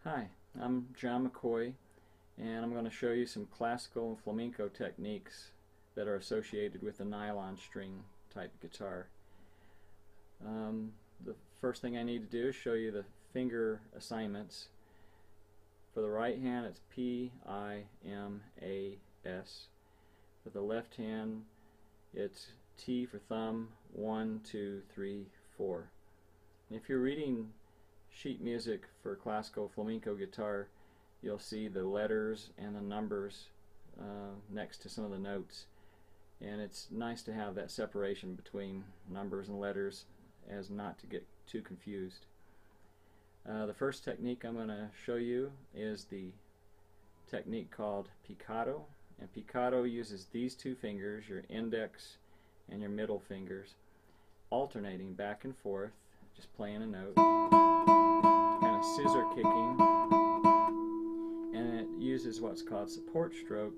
Hi, I'm John McCoy, and I'm going to show you some classical and flamenco techniques that are associated with the nylon string type guitar. The first thing I need to do is show you the finger assignments. For the right hand, it's P, I, M, A, S. For the left hand, it's T for thumb, 1, 2, 3, 4. And if you're reading sheet music for classical flamenco guitar, you'll see the letters and the numbers next to some of the notes, and it's nice to have that separation between numbers and letters as not to get too confused. The first technique I'm going to show you is the technique called picado, and picado uses these two fingers, your index and your middle fingers, alternating back and forth, just playing a note, kind of scissor kicking, and it uses what's called support stroke,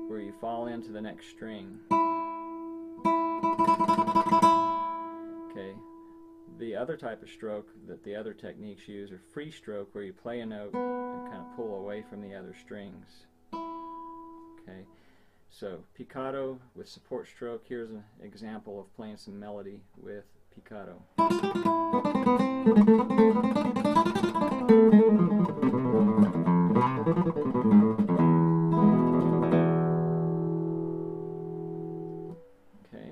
where you fall into the next string. Okay. The other type of stroke that the other techniques use are free stroke, where you play a note and kind of pull away from the other strings. Okay. So picado with support stroke. Here's an example of playing some melody with picado. Okay.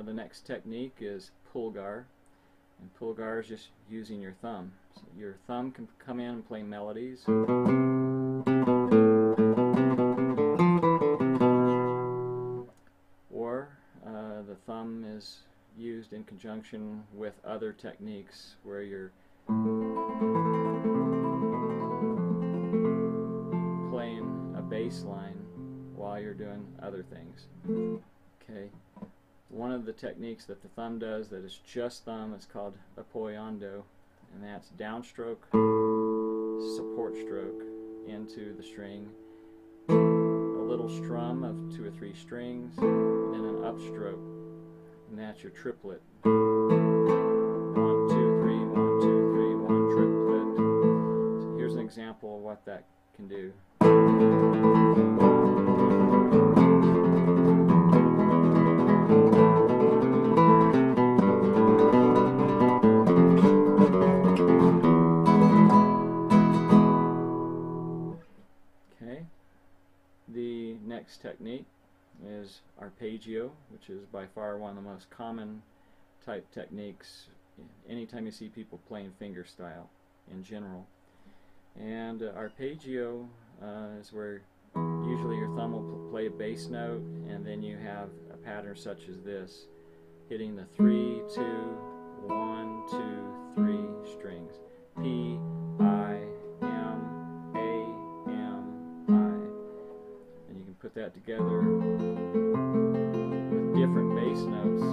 The next technique is pulgar, and pulgar is just using your thumb. So your thumb can come in and play melodies. Or the thumb is used in conjunction with other techniques where you're playing a bass line while you're doing other things. Okay. One of the techniques that the thumb does that is just thumb is called apoyando, and that's downstroke, support stroke into the string, a little strum of 2 or 3 strings, and then an upstroke, and that's your triplet. 1, 2, 3, 1, 2, 3, 1 triplet. So here's an example of what that can do. The next technique is arpeggio, which is by far one of the most common type techniques anytime you see people playing fingerstyle in general. And arpeggio is where usually your thumb will play a bass note, and then you have a pattern such as this, hitting the 3, 2, 1, 2, 3 strings. P, I, M, A, M, I. And you can put that together with different bass notes.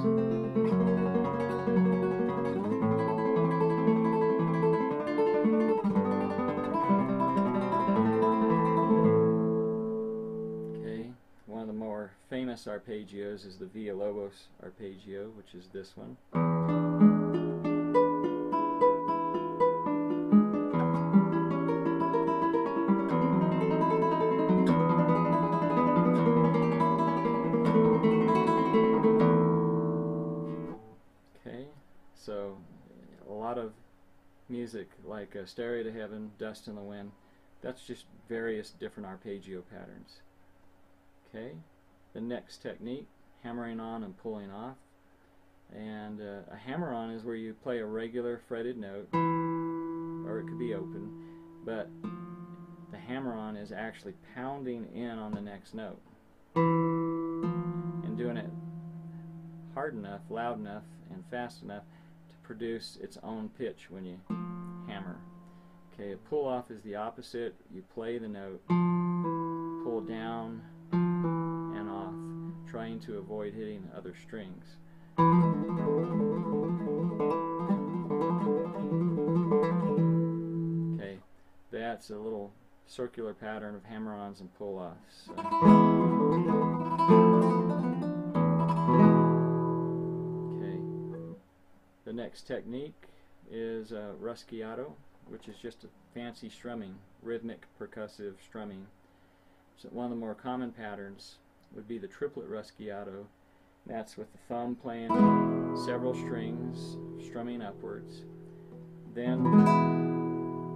Okay, one of the more famous arpeggios is the Villalobos arpeggio, which is this one. So a lot of music like Stereo to Heaven, Dust in the Wind, that's just various different arpeggio patterns. Okay, the next technique, hammering on and pulling off. And a hammer-on is where you play a regular fretted note, or it could be open, but the hammer-on is actually pounding in on the next note and doing it hard enough, loud enough, and fast enough to produce its own pitch when you hammer. Okay, a pull-off is the opposite. You play the note, pull down and off, trying to avoid hitting other strings. Okay, that's a little circular pattern of hammer-ons and pull-offs. The next technique is rusciato, which is just a fancy strumming, rhythmic percussive strumming. So one of the more common patterns would be the triplet ruschiato. That's with the thumb playing several strings, strumming upwards. Then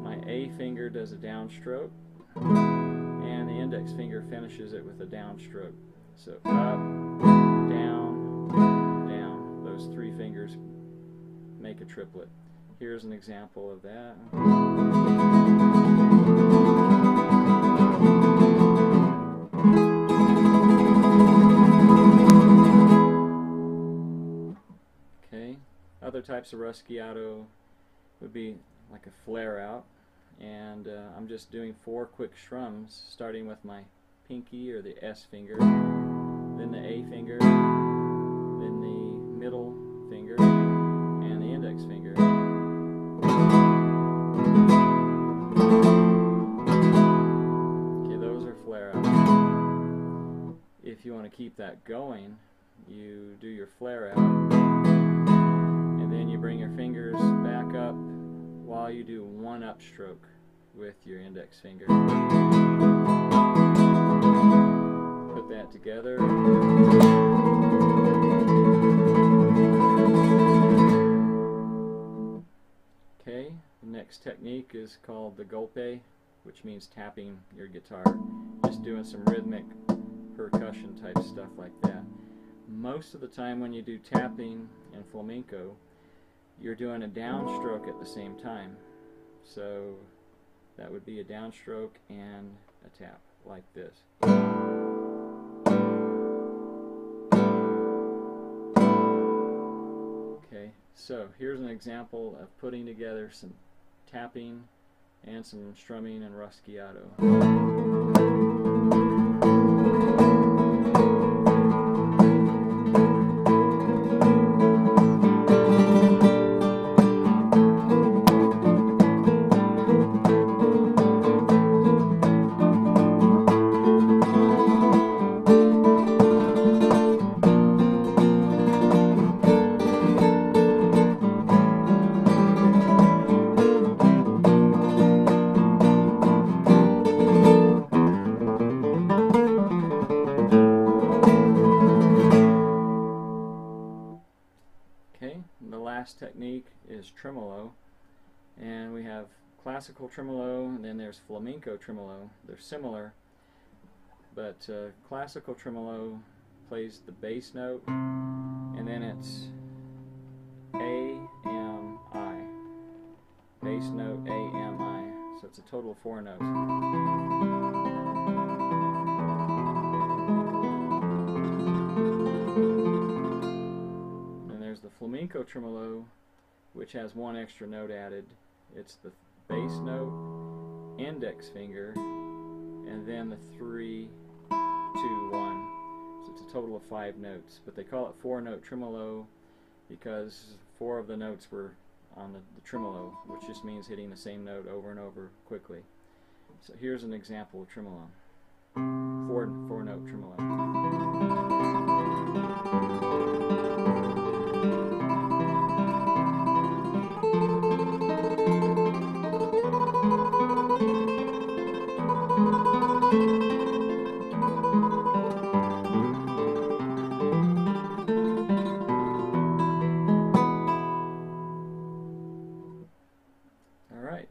my A finger does a downstroke, and the index finger finishes it with a downstroke. So up, down, down. Those three fingers make a triplet. Here's an example of that. Okay, other types of ruschiato would be like a flare out, and I'm just doing 4 quick strums, starting with my pinky or the S finger, then the A finger, then the middle finger, and the index finger. Okay, those are flare outs. If you want to keep that going, you do your flare out, and then you bring your fingers back up while you do 1 upstroke with your index finger. Put that together. Okay, the next technique is called the golpe, which means tapping your guitar. Just doing some rhythmic percussion type stuff like that. Most of the time when you do tapping in flamenco, you're doing a downstroke at the same time. So that would be a downstroke and a tap, like this. Okay, so here's an example of putting together some tapping and some strumming and ruschiato. Okay, and the last technique is tremolo, and we have classical tremolo, and then there's flamenco tremolo. They're similar, but classical tremolo plays the bass note, and then it's A, M, I. Bass note, A, M, I. So it's a total of 4 notes. The flamenco tremolo, which has 1 extra note added. It's the bass note, index finger, and then the 3, 2, 1. So it's a total of 5 notes. But they call it 4-note tremolo because 4 of the notes were on the tremolo, which just means hitting the same note over and over quickly. So here's an example of tremolo. 4-note tremolo.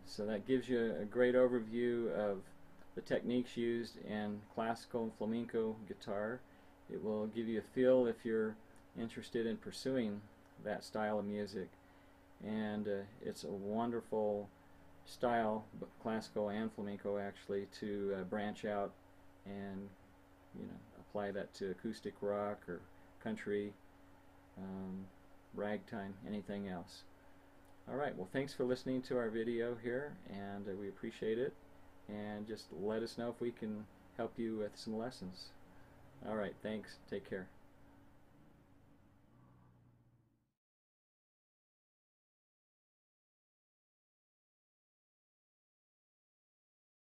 So that gives you a great overview of the techniques used in classical and flamenco guitar. It will give you a feel if you're interested in pursuing that style of music. And it's a wonderful style, but classical and flamenco actually, to branch out and apply that to acoustic rock or country, ragtime, anything else. Alright, well, thanks for listening to our video here, and we appreciate it, and just let us know if we can help you with some lessons. Alright, thanks. Take care.